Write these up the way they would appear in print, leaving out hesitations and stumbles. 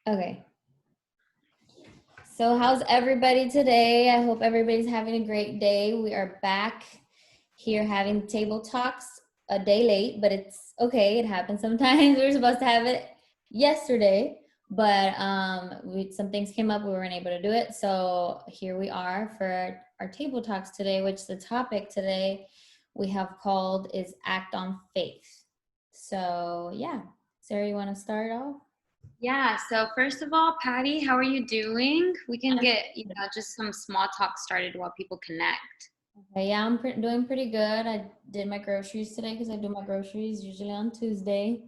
Okay. So, how's everybody today? I hope everybody's having a great day. We are back here having table talks a day late, but it's okay. It happens sometimes. We were supposed to have it yesterday, but some things came up. We weren't able to do it. So, here we are for our table talks today, which the topic today we have called is Act on Faith. So, yeah. Sarah, you want to start off? Yeah, so first of all, Patty, how are you doing? We can get, just some small talk started while people connect. Okay, yeah, I'm doing pretty good. I did my groceries today because I do my groceries usually on Tuesday.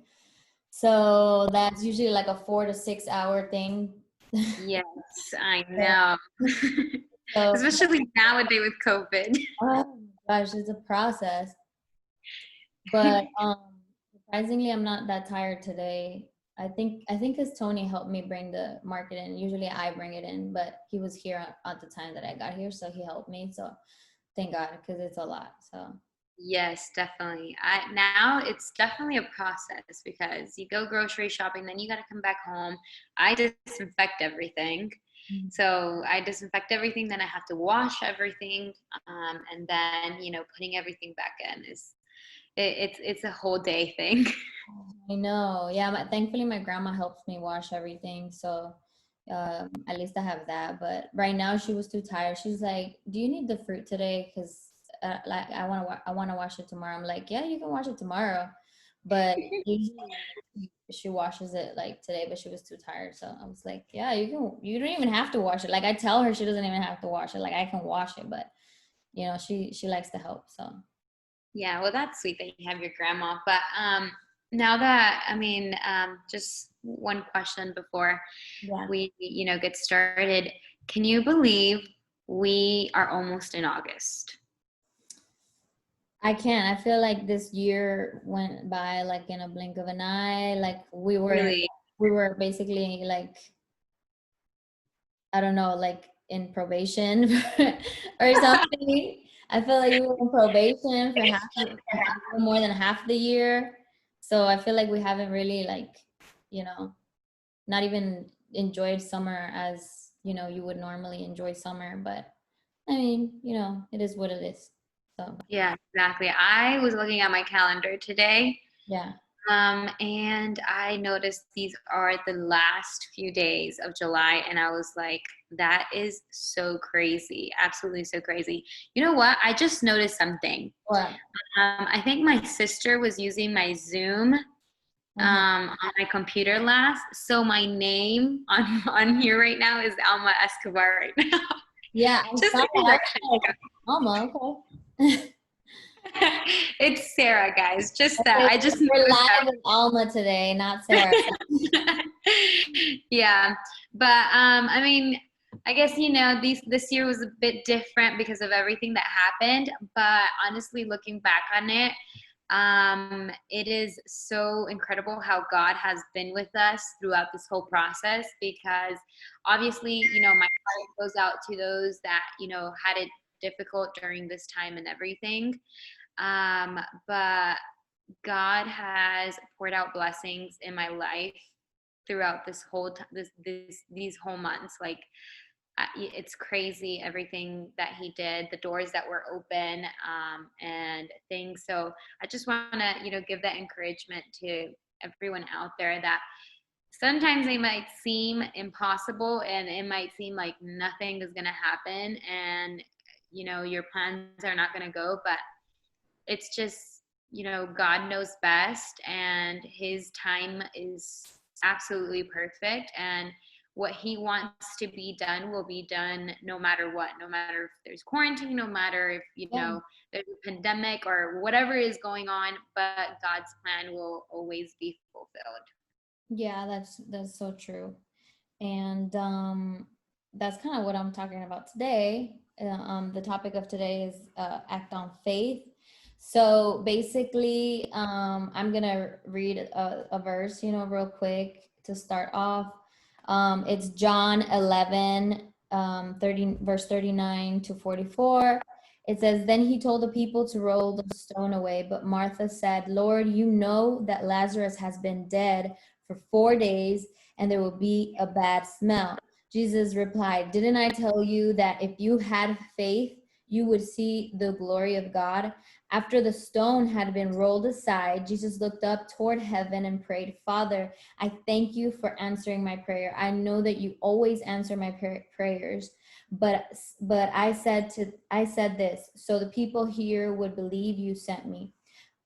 So that's usually like a 4 to 6 hour thing. Yes, I know. So, Especially nowadays with COVID. oh my gosh, it's a process. But surprisingly, I'm not that tired today. I think because Tony helped me bring the market in. Usually I bring it in, but he was here at the time that I got here, so he helped me. So thank God, because it's a lot. So. Yes, definitely. Now it's definitely a process because you go grocery shopping, then you got to come back home. I disinfect everything. So I disinfect everything, then I have to wash everything, and then putting everything back in it's a whole day thing. I know. Yeah, thankfully my grandma helps me wash everything, so at least I have that. But right now she was too tired. She's like, "Do you need the fruit today? Because like I want to wash it tomorrow." I'm like, "Yeah, you can wash it tomorrow," but usually she washes it like today. But she was too tired, so I was like, "Yeah, you can. You don't even have to wash it." Like I tell her she doesn't even have to wash it. Like I can wash it, but she likes to help. So Yeah, well, that's sweet that you have your grandma. But now that, just one question before yeah. we get started. Can you believe we are almost in August? I can. I feel like this year went by like in a blink of an eye. Like Really? we were basically like, I don't know, like in probation or something. I feel like we were in probation for a little more than half the year. So I feel like we haven't really like, you know, not even enjoyed summer as, you would normally enjoy summer. But I mean, it is what it is. So Yeah, exactly. I was looking at my calendar today, yeah. and I noticed these are the last few days of July, and I was like, that is so crazy. Absolutely so crazy. You know what? I just noticed something. What? I think my sister was using my Zoom Uh-huh. on my computer last. So my name on here right now is Alma Escobar right now. Yeah, I Just saw a that. I was correction. like, Alma, okay. It's Sarah, guys. Just that. Okay, I just we're noticed live with Alma today, not Sarah. that. Yeah. But I guess this year was a bit different because of everything that happened. But honestly, looking back on it, it is so incredible how God has been with us throughout this whole process because obviously, my heart goes out to those that, had it difficult during this time and everything. But God has poured out blessings in my life throughout this whole these whole months. Like it's crazy everything that he did, the doors that were open, and things. So I just want to give that encouragement to everyone out there that sometimes they might seem impossible and it might seem like nothing is going to happen and your plans are not going to go, but it's just God knows best and his time is absolutely perfect, and what he wants to be done will be done no matter what, no matter if there's quarantine, no matter if Yeah, there's a pandemic or whatever is going on, but God's plan will always be fulfilled. yeah, that's so true. And that's kind of what I'm talking about today. The topic of today is act on faith. So basically, I'm gonna read a verse, real quick to start off. It's John 11, 30, verse 39 to 44. It says, Then he told the people to roll the stone away, but Martha said, Lord, you know that Lazarus has been dead for 4 days, and there will be a bad smell. Jesus replied, didn't I tell you that if you had faith, you would see the glory of God? After the stone had been rolled aside, Jesus looked up toward heaven and prayed, Father, I thank you for answering my prayer. I know that you always answer my prayers. But I said this so the people here would believe you sent me.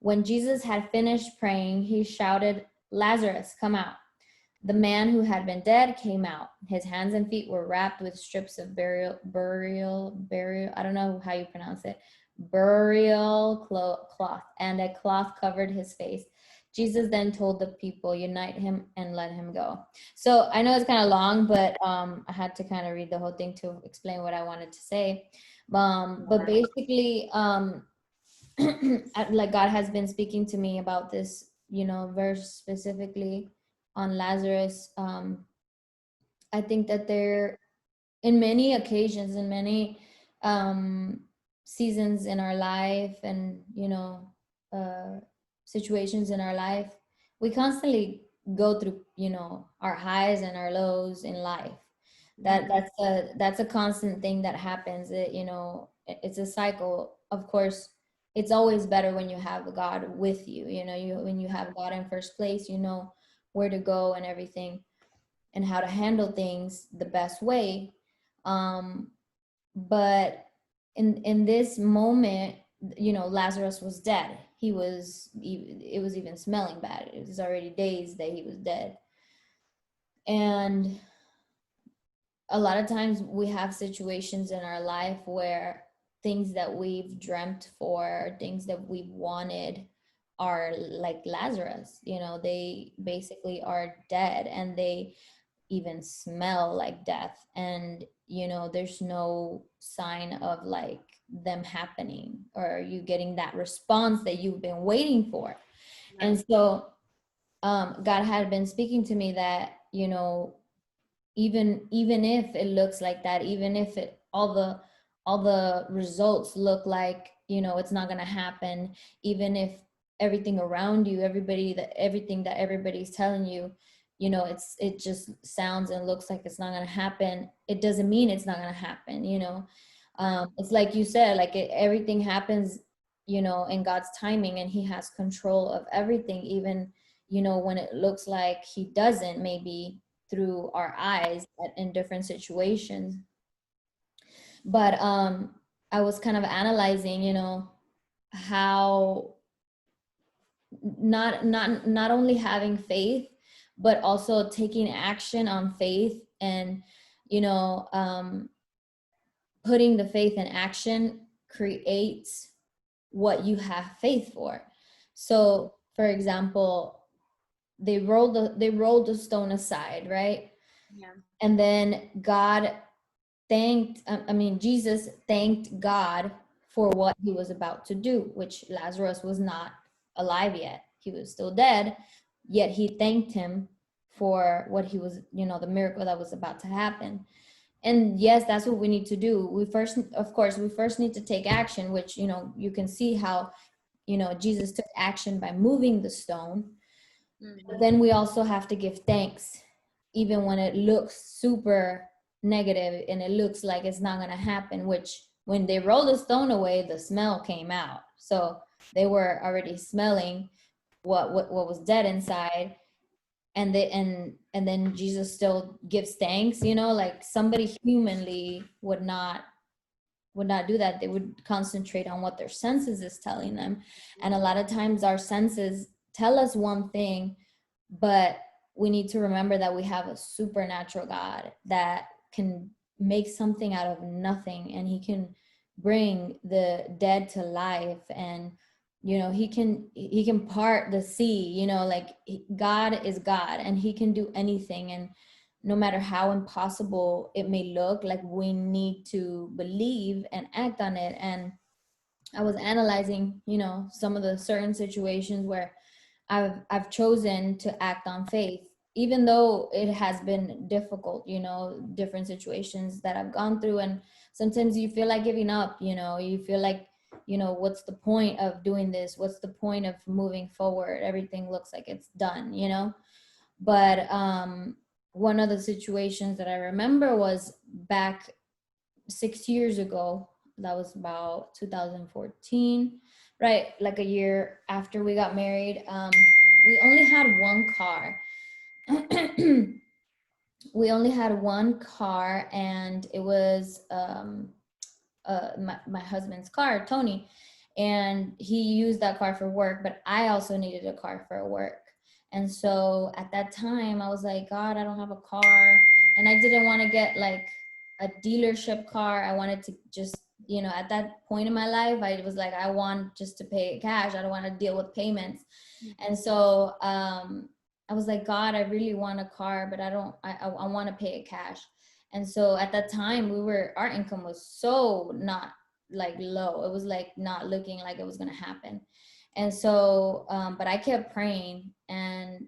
When Jesus had finished praying, he shouted, Lazarus, come out. The man who had been dead came out. His hands and feet were wrapped with strips of burial, I don't know how you pronounce it, burial cloth, and a cloth covered his face. Jesus then told the people, unite him and let him go. So I know it's kind of long, but I had to kind of read the whole thing to explain what I wanted to say. But basically, like God has been speaking to me about this, verse specifically on Lazarus. I think that there, in many occasions, in many seasons in our life, and situations in our life, we constantly go through, our highs and our lows in life. That's a constant thing that happens. It's a cycle. Of course, it's always better when you have God with you. When you have God in first place, you know where to go and everything, and how to handle things the best way. But in this moment, Lazarus was dead. It was even smelling bad. It was already days that he was dead. And a lot of times we have situations in our life where things that we've dreamt for, things that we've wanted, are like Lazarus. They basically are dead, and they even smell like death. And there's no sign of like them happening, or you getting that response that you've been waiting for. And so God had been speaking to me that even if it looks like that, even if all the results look like it's not going to happen, even if everything around you, everything that everybody's telling you, it just sounds and looks like it's not going to happen, it doesn't mean it's not going to happen. It's like you said, like everything happens in God's timing, and he has control of everything, even when it looks like he doesn't, maybe through our eyes in different situations. But I was kind of analyzing how not only having faith, but also taking action on faith, and putting the faith in action creates what you have faith for. So for example, they rolled the stone aside, right? Yeah. And then Jesus thanked God for what he was about to do, which Lazarus was not alive yet. He was still dead, yet he thanked him for what he was, the miracle that was about to happen. And yes, that's what we need to do. We first need to take action, which, you can see how, Jesus took action by moving the stone. But then we also have to give thanks, even when it looks super negative and it looks like it's not going to happen, which when they rolled the stone away, the smell came out. So they were already smelling what was dead inside. And then Jesus still gives thanks, like somebody humanly would not do that. They would concentrate on what their senses is telling them. And a lot of times our senses tell us one thing, but we need to remember that we have a supernatural God that can make something out of nothing, and he can bring the dead to life, and he can part the sea. Like God is God, and he can do anything. And no matter how impossible it may look, like we need to believe and act on it. And I was analyzing some of the certain situations where I've chosen to act on faith, even though it has been difficult, different situations that I've gone through. And sometimes you feel like giving up, you feel like, what's the point of doing this? What's the point of moving forward? Everything looks like it's done, but one of the situations that I remember was back 6 years ago. That was about 2014, right? Like a year after we got married. We only had one car. We only had one car, and it was my husband's car, Tony, and he used that car for work, but I also needed a car for work. And so at that time, I was like, God, I don't have a car. And I didn't want to get like a dealership car. I wanted to just, at that point in my life, I was like, I want just to pay cash. I don't want to deal with payments. And so I was like, God, I really want a car, but I want to pay it cash. And so at that time, our income was so not like low. It was like not looking like it was going to happen. And so, but I kept praying, and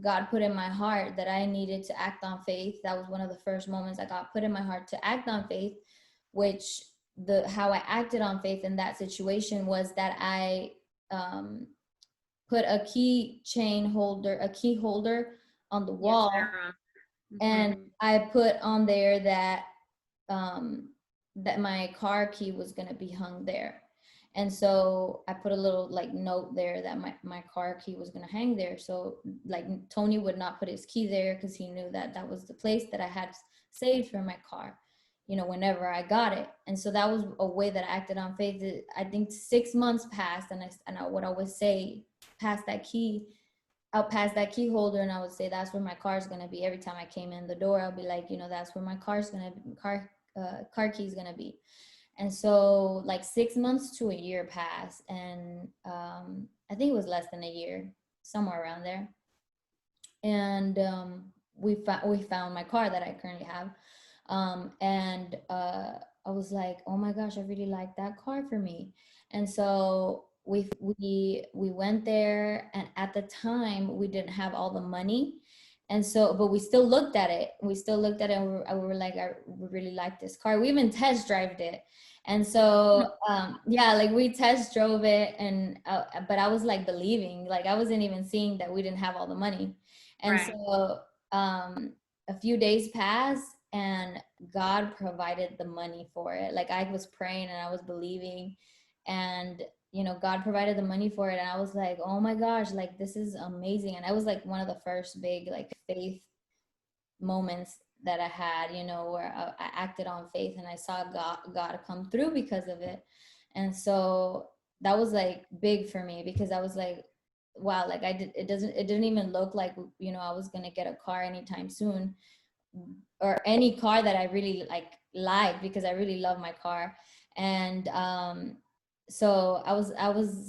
God put in my heart that I needed to act on faith. That was one of the first moments that God put in my heart to act on faith, which how I acted on faith in that situation was that I put a key holder on the wall. Yes, and I put on there that that my car key was going to be hung there. And so I put a little like note there that my car key was going to hang there. So like Tony would not put his key there, because he knew that that was the place that I had saved for my car, whenever I got it. And so that was a way that I acted on faith. I think 6 months passed, and I would always say, past that key, out past that key holder, and I would say that's where my car is going to be. Every time I came in the door, I'll be like, that's where my car key is going to be. And so like 6 months to a year passed, and I think it was less than a year, somewhere around there. And we found my car that I currently have. And I was like, oh my gosh, I really like that car for me. And so we went there, and at the time we didn't have all the money. And so, but we still looked at it. And we were like, we really like this car. We even test drove it. And so, yeah, like we test drove it, and but I was like believing, like I wasn't even seeing that we didn't have all the money. And right. So a few days passed, and God provided the money for it. Like I was praying and I was believing, and God provided the money for it. And I was like, oh my gosh, like this is amazing. And I was like one of the first big like faith moments that I had, where I acted on faith, and I saw God come through because of it. And so that was like big for me, because I was like, wow, like it didn't even look like, I was going to get a car anytime soon, or any car that I really liked, because I really love my car. And so I was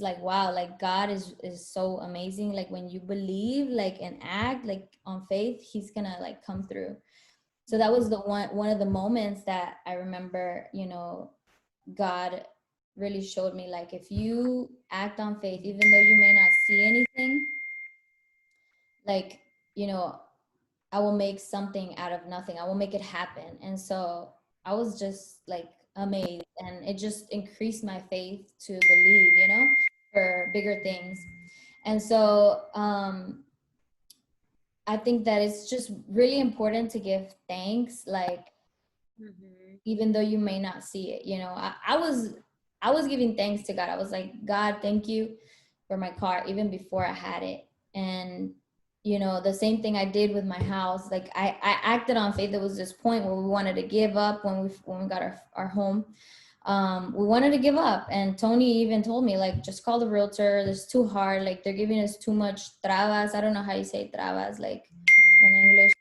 like, wow, like God is so amazing. Like when you believe like and act like on faith, he's gonna like come through. So that was the one of the moments that I remember, God really showed me, like, if you act on faith, even though you may not see anything, like, I will make something out of nothing. I will make it happen. And so I was just like amazed, and it just increased my faith to believe, for bigger things. And so I think that it's just really important to give thanks, like, even though you may not see it. I was giving thanks to God. I was like, God, thank you for my car, even before I had it. And the same thing I did with my house. Like I acted on faith. There was this point where we wanted to give up when we got our home. We wanted to give up, and Tony even told me, like, just call the realtor. It's too hard. Like they're giving us too much travas. I don't know how you say travas, like in English.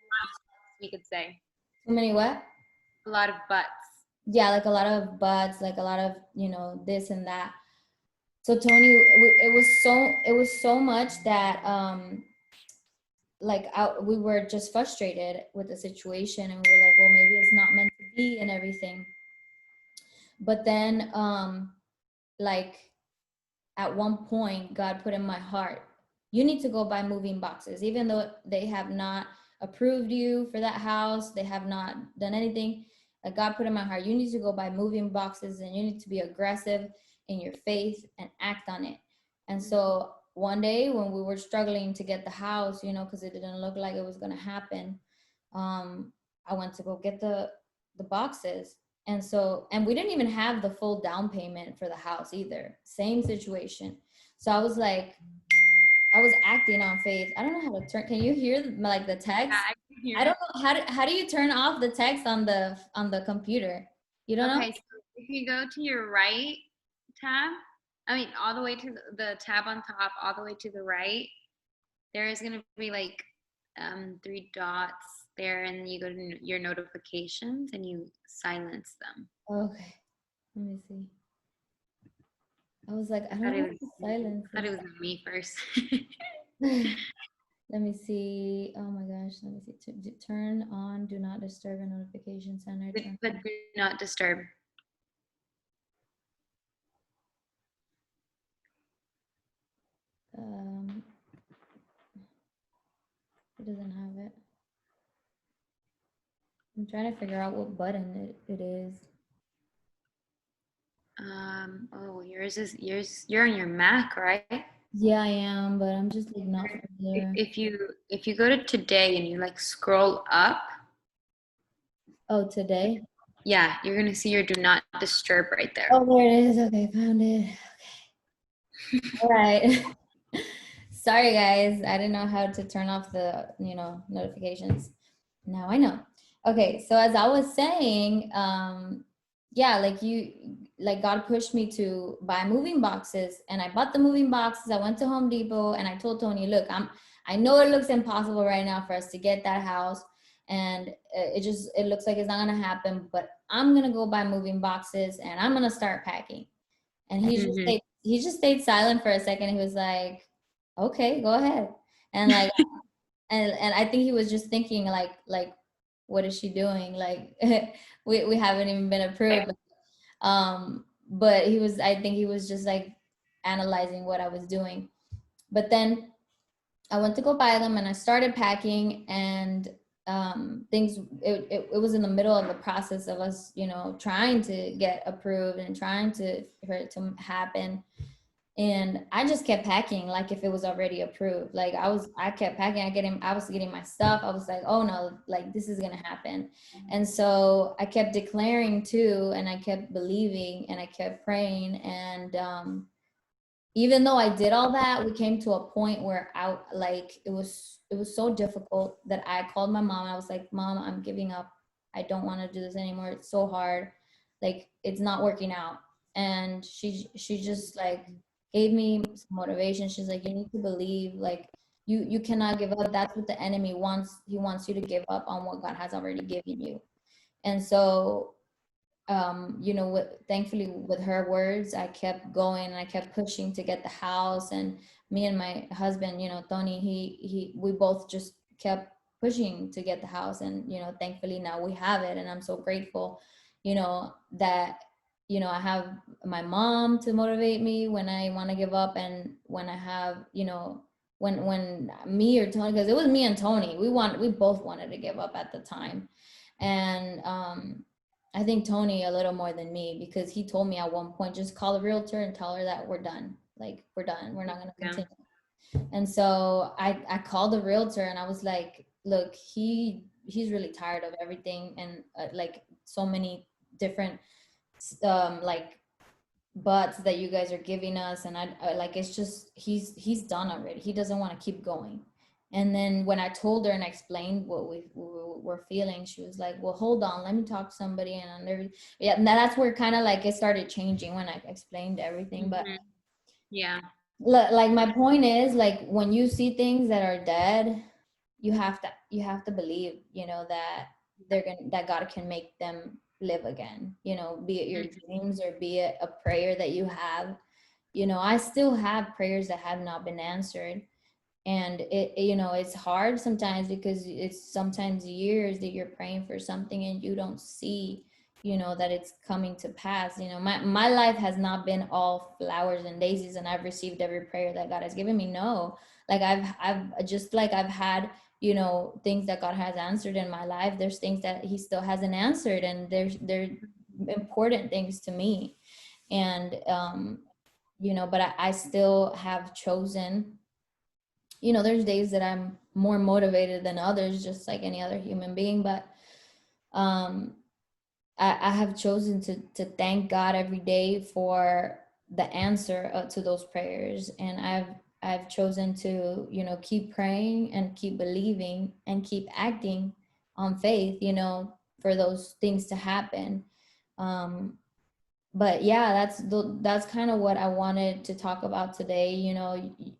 We could say Too many what? a lot of buts. Yeah, like a lot of buts, like a lot of this and that. So Tony, it was so much that like we were just frustrated with the situation, and we were like, well, maybe it's not meant to be and everything. But then like at one point, God put in my heart, you need to go buy moving boxes. Even though they have not approved you for that house, they have not done anything, like God put in my heart, you need to go buy moving boxes, and you need to be aggressive in your faith and act on it. And so one day when we were struggling to get the house, because it didn't look like it was going to happen, I went to go get the boxes. And we didn't even have the full down payment for the house either. Same situation. So I was like, I was acting on faith. I don't know how to turn. Can you hear like the text? Yeah, I can hear I don't it. know how do you turn off the text on the computer? You don't know? Okay, so if you go to your right tab, I mean, all the way to the tab on top, all the way to the right, there is going to be like three dots there, and you go to your notifications and you silence them. Okay. Let me see. I was like, I I thought don't it know was, how to silence I thought it. it was me first. Let me see. Oh my gosh. Let me see. Turn on do not disturb and notification center. But do not disturb. Um, it doesn't have it. I'm trying to figure out what button it is. Oh, you're on your Mac, right? Yeah, I am, but I'm just like not familiar. If you go to today and you like scroll up, Oh, today? yeah, you're gonna see your do not disturb right there. Oh, there it is. Okay, found it. Okay. All right. Sorry, guys. I didn't know how to turn off the, notifications. Now I know. Okay, so as I was saying, yeah, like God pushed me to buy moving boxes, and I bought the moving boxes. I went to Home Depot and I told Tony, look, I know it looks impossible right now for us to get that house, and it looks like it's not gonna happen, but I'm gonna go buy moving boxes and I'm gonna start packing. And he just stayed silent for a second. He was like, okay, go ahead. And like and I think he was just thinking like what is she doing? Like we haven't even been approved. But I think he was just like analyzing what I was doing. But then I went to go buy them and I started packing, and it was in the middle of the process of us, trying to get approved and trying for it to happen. And I just kept packing like if it was already approved. Like I kept packing. I was getting my stuff. I was like, oh no, like this is gonna happen. And so I kept declaring too, and I kept believing, and I kept praying. And even though I did all that, we came to a point where it was so difficult that I called my mom. I was like, Mom, I'm giving up. I don't want to do this anymore. It's so hard. Like it's not working out. And she just like gave me some motivation. She's like, you need to believe, like you cannot give up. That's what the enemy wants. He wants you to give up on what God has already given you. And so thankfully with her words, I kept going and I kept pushing to get the house. And me and my husband, Tony, we both just kept pushing to get the house. And, thankfully now we have it. And I'm so grateful, that, I have my mom to motivate me when I want to give up. And when I have, when me or Tony, because it was me and Tony, we both wanted to give up at the time. And, I think Tony a little more than me, because he told me at one point, just call the realtor and tell her that we're done. Like we're done. We're not going to continue. And so I called the realtor and I was like, look, he's really tired of everything. And like so many different, like buts that you guys are giving us. And I like, it's just, he's done already. He doesn't want to keep going. And then when I told her and I explained what we were feeling, she was like, well, hold on, let me talk to somebody. And yeah, that's where kind of like it started changing when I explained everything. But yeah, like my point is, like when you see things that are dead, you have to believe, that God can make them live again, be it your dreams or be it a prayer that you have. I still have prayers that have not been answered. And it's hard sometimes, because it's sometimes years that you're praying for something and you don't see, that it's coming to pass. My life has not been all flowers and daisies and I've received every prayer that God has given me. No, like I've just like I've had, things that God has answered in my life. There's things that he still hasn't answered, and they're important things to me. And but I still have chosen, there's days that I'm more motivated than others, just like any other human being, but um, I have chosen to thank God every day for the answer to those prayers. And I've chosen to, keep praying and keep believing and keep acting on faith, for those things to happen. But yeah, that's kind of what I wanted to talk about today.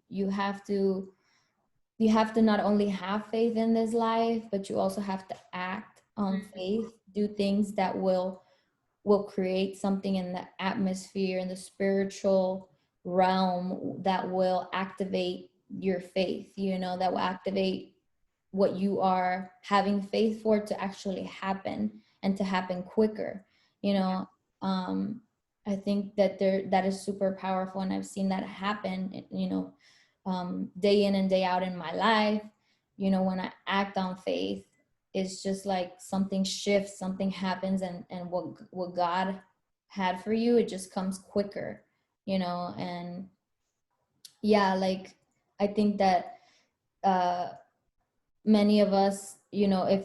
You have to not only have faith in this life, but you also have to act on faith, do things that will create something in the atmosphere, in the spiritual realm, that will activate your faith, that will activate what you are having faith for to actually happen, and to happen quicker. you know um I think that is super powerful, and I've seen that happen, day in and day out in my life. When I act on faith, it's just like something shifts, something happens, and what God had for you, it just comes quicker. And yeah, like, I think that uh many of us, if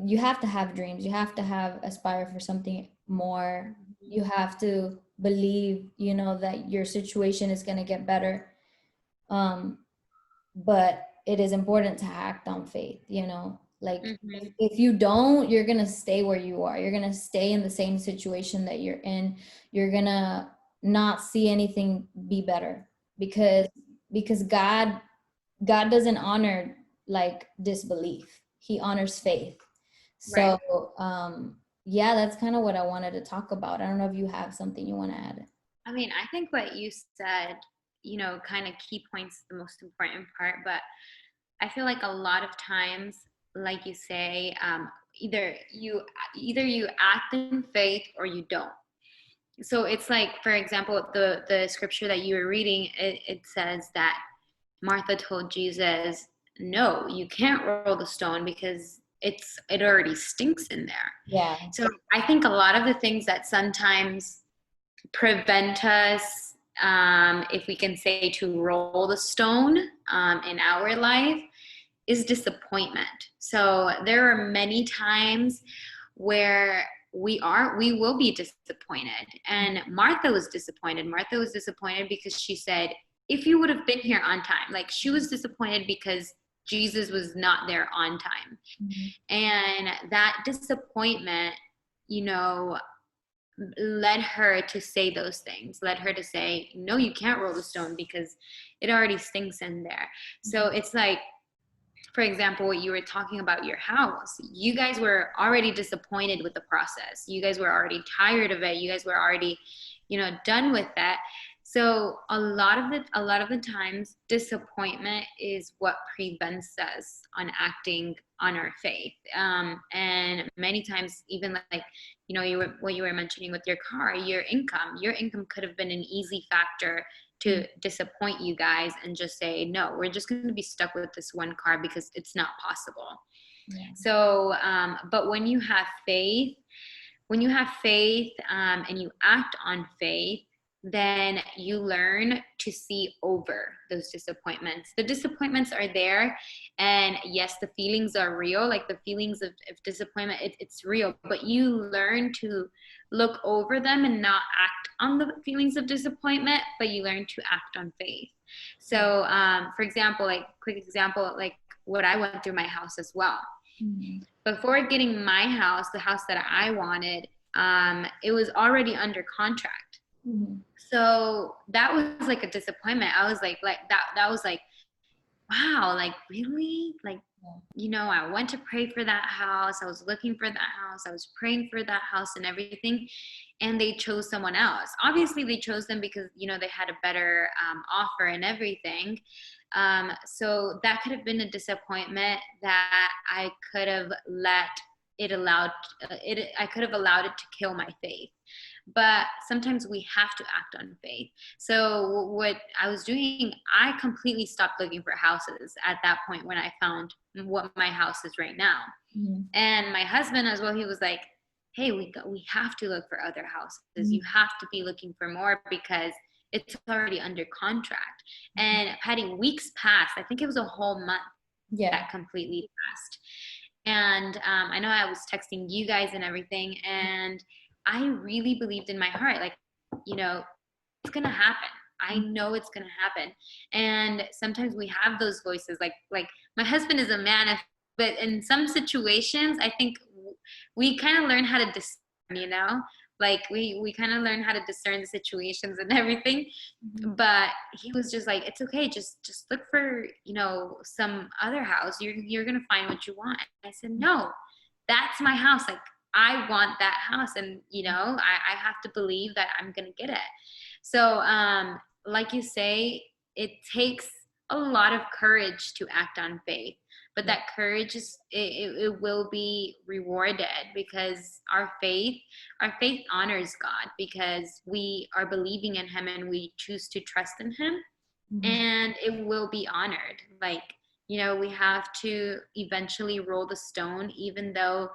you have to have dreams, you have to have aspire for something more, you have to believe, that your situation is going to get better. um but it is important to act on faith, like, if you don't, you're going to stay where you are, you're going to stay in the same situation that you're in, you're going to not see anything be better, because God doesn't honor like disbelief. He honors faith. Right. So, yeah, that's kind of what I wanted to talk about. I don't know if you have something you want to add. I mean, I think what you said, kind of key points the most important part, but I feel like a lot of times, like you say, either you act in faith or you don't. So it's like, for example, the scripture that you were reading, it says that Martha told Jesus, "No, you can't roll the stone because it already stinks in there." Yeah. So I think a lot of the things that sometimes prevent us, if we can say, to roll the stone in our life, is disappointment. So there are many times where we will be disappointed. And Martha was disappointed. Martha was disappointed because she said, if you would have been here on time, like, she was disappointed because Jesus was not there on time. And that disappointment, led her to say those things, led her to say, no, you can't roll the stone because it already stinks in there. So it's like, for example, what you were talking about your house, you guys were already disappointed with the process. You guys were already tired of it. You guys were already, done with that. So a lot of the times, disappointment is what prevents us on acting on our faith. And many times, even like, what you were mentioning with your car, your income could have been an easy factor to disappoint you guys and just say, no, we're just going to be stuck with this one car because it's not possible. Yeah. So, but when you have faith, and you act on faith, then you learn to see over those disappointments. The disappointments are there, and yes, the feelings are real, like the feelings of disappointment, it's real, but you learn to look over them and not act on the feelings of disappointment, but you learn to act on faith. So, for example, like, quick example, like what I went through my house as well. Before getting my house, the house that I wanted, it was already under contract. So that was like a disappointment. I was like that was like, wow, like, really? Like, I went to pray for that house. I was looking for that house. I was praying for that house and everything. And they chose someone else. Obviously, they chose them because, they had a better offer and everything. So that could have been a disappointment that I could have allowed it to kill my faith. But sometimes we have to act on faith. So what I was doing, I completely stopped looking for houses at that point when I found what my house is right now. And my husband as well, he was like, hey, we have to look for other houses. You have to be looking for more because it's already under contract. And Patty, weeks passed. I think it was a whole month Yeah. that completely passed. And I know I was texting you guys and everything, and I really believed in my heart, like, you know, it's gonna happen. I know it's gonna happen. And sometimes we have those voices, like my husband is a man, but in some situations, I think we kind of learn how to discern, you know, like we kind of learn how to discern the situations and everything. But he was just like, it's okay, just look for, you know, some other house. You're gonna find what you want. And I said, no, that's my house. Like, I want that house, and you know, I have to believe that I'm gonna get it. So like you say, it takes a lot of courage to act on faith, but that courage is it will be rewarded, because our faith honors God, because we are believing in him and we choose to trust in him, and it will be honored. Like, you know, we have to eventually roll the stone, even though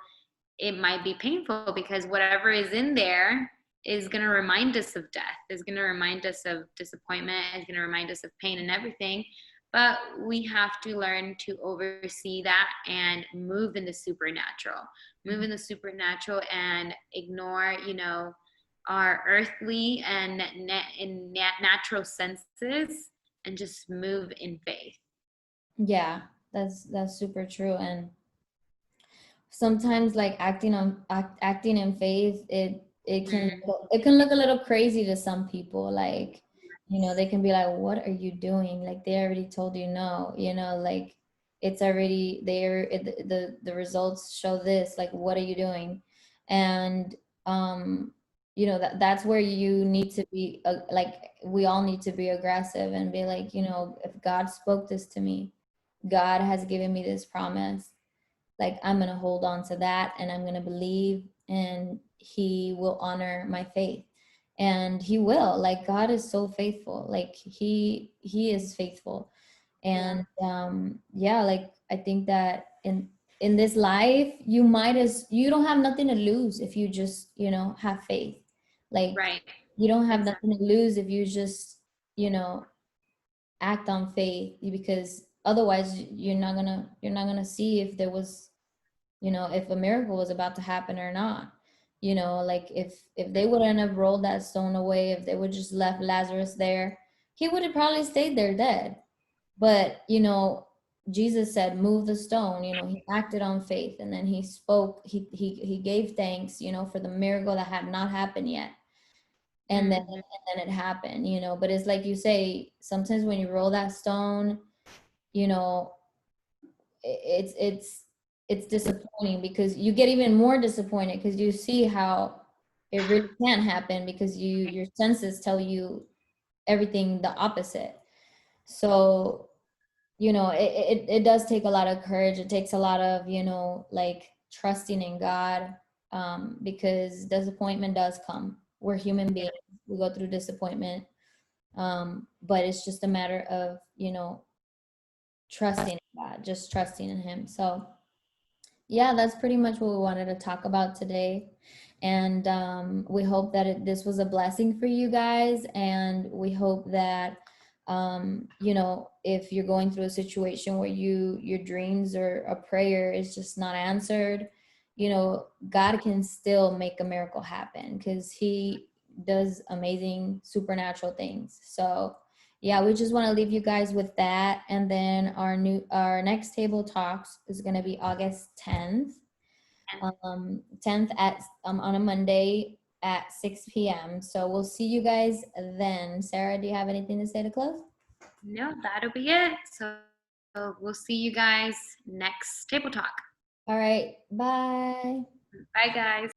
it might be painful, because whatever is in there is going to remind us of death, is going to remind us of disappointment, is going to remind us of pain and everything. But we have to learn to oversee that and move in the supernatural, and ignore, you know, our earthly and natural senses, and just move in faith. Yeah, that's super true. And sometimes like acting in faith, it can look a little crazy to some people. Like, you know, they can be like, what are you doing? Like, they already told you no, you know, like it's already there. The results show this. Like, what are you doing? And you know, that's where you need to be, like, we all need to be aggressive and be like, you know, if God spoke this to me, God has given me this promise, like, I'm going to hold on to that, and I'm going to believe, and he will honor my faith. And he will. Like, God is so faithful. Like, he is faithful. And yeah, like, I think that in this life, you don't have nothing to lose if you just, you know, have faith. Like, Right. you don't have Exactly. nothing to lose if you just, you know, act on faith, because otherwise you're not gonna see if there was, you know, if a miracle was about to happen or not. You know, like, if they wouldn't have rolled that stone away, if they would just left Lazarus there, he would have probably stayed there dead. But, you know, Jesus said, move the stone. You know, he acted on faith, and then he spoke, he gave thanks, you know, for the miracle that had not happened yet. And then it happened, you know. But it's like you say, sometimes when you roll that stone, you know, it's disappointing, because you get even more disappointed because you see how it really can't happen, because your senses tell you everything the opposite. So, you know, it does take a lot of courage. It takes a lot of, you know, like, trusting in God, because disappointment does come. We're human beings. We go through disappointment. But it's just a matter of, you know, trusting in God, just trusting in him. So yeah, that's pretty much what we wanted to talk about today. And we hope that this was a blessing for you guys. And we hope that, you know, if you're going through a situation where your dreams or a prayer is just not answered, you know, God can still make a miracle happen, because he does amazing supernatural things. So yeah, we just want to leave you guys with that. And then our next table talks is going to be August 10th. 10th at on a Monday at 6 p.m. So we'll see you guys then. Sarah, do you have anything to say to close? No, that'll be it. So we'll see you guys next table talk. All right. Bye. Bye, guys.